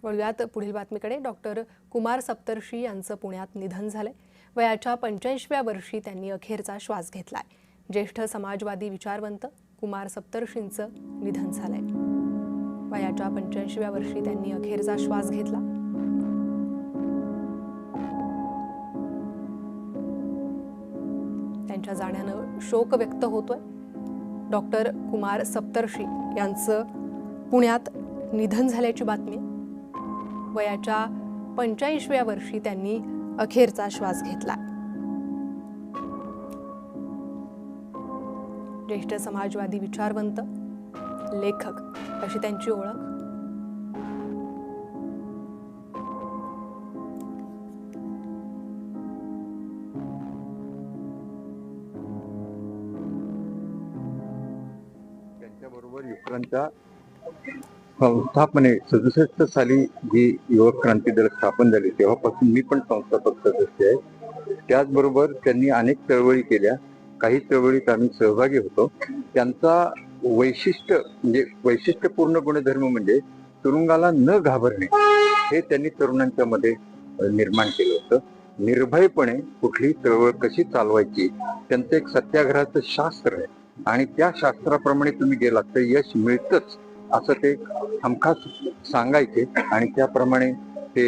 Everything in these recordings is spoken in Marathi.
वळूयात पुढील बातमीकडे। डॉक्टर कुमार सप्तर्षी यांचं पुण्यात निधन झालंय। वयाच्या 85व्या वर्षी त्यांनी अखेरचा श्वास घेतलाय। ज्येष्ठ समाजवादी विचारवंत कुमार सप्तर्षींचं निधन झालंय। वयाच्या 85व्या वर्षी त्यांनी अखेरचा श्वास घेतला। त्यांच्या जाण्यानं शोक व्यक्त होतोय। डॉक्टर कुमार सप्तर्षी यांचं पुण्यात निधन झाल्याची बातमी। वयाच्या 85व्या वर्षी त्यांनी अखेरचा श्वास घेतला। ज्येष्ठ समाजवादी विचारवंत, लेखक अशी त्यांची ओळख। त्याच्याबरोबर युवकांच्या संस्थापने 67 साली जी युवक क्रांती दल स्थापन झाली तेव्हापासून मी पण संस्थापक सदस्य आहे। त्याचबरोबर त्यांनी अनेक चळवळी केल्या, काही चळवळीत आम्ही सहभागी होतो। त्यांचा वैशिष्ट्यपूर्ण गुणधर्म म्हणजे तुरुंगाला न घाबरणे हे त्यांनी तरुणांच्या मध्ये निर्माण केलं होतं। निर्भयपणे कुठली चळवळ कशी चालवायची त्यांचं एक सत्याग्रहाचं शास्त्र आहे आणि त्या शास्त्राप्रमाणे तुम्ही गेलात तर यश मिळतच असं ते हमखास सांगायचे आणि त्याप्रमाणे ते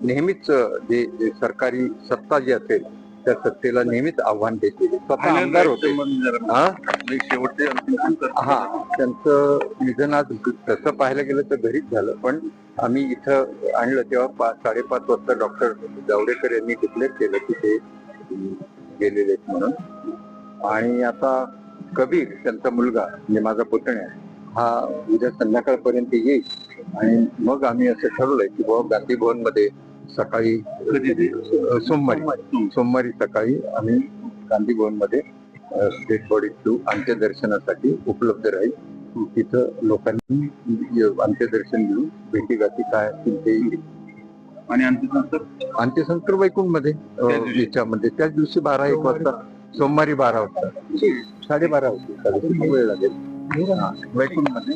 नेहमीच जे सरकारी सत्ता जी असेल त्या सत्तेला नेहमीच आव्हान देते। स्वतः आमदार होते। हा, त्यांचं निधन आज तसं पाहायला गेलं तर घरीच झालं, पण आम्ही इथं आणलं तेव्हा 5:30 वाजता डॉक्टर जावडेकर यांनी डिक्लेअर केलं की ते गेलेले आहेत म्हणून। आणि आता कबीर त्यांचा मुलगा म्हणजे माझा पुतण्या हा उद्या संध्याकाळपर्यंत येईल आणि मग आम्ही असं ठरवलंय की बाबा गांधी भवन मध्ये सकाळी सोमवारी सकाळी आम्ही गांधी भवन मध्ये डेड बॉडी ठेवू, अंत्यदर्शनासाठी उपलब्ध राहील। तिथं लोकांनी अंत्यदर्शन घेऊन भेटीगाठी काय असतील ते आणि अंत्यसंस्कार वैकुंठ मध्ये याच्यामध्ये त्याच दिवशी 12-1 वाजता, सोमवारी 12 वाजता, 12:30 वाजता वेळ लागेल वैकुंठ मध्ये।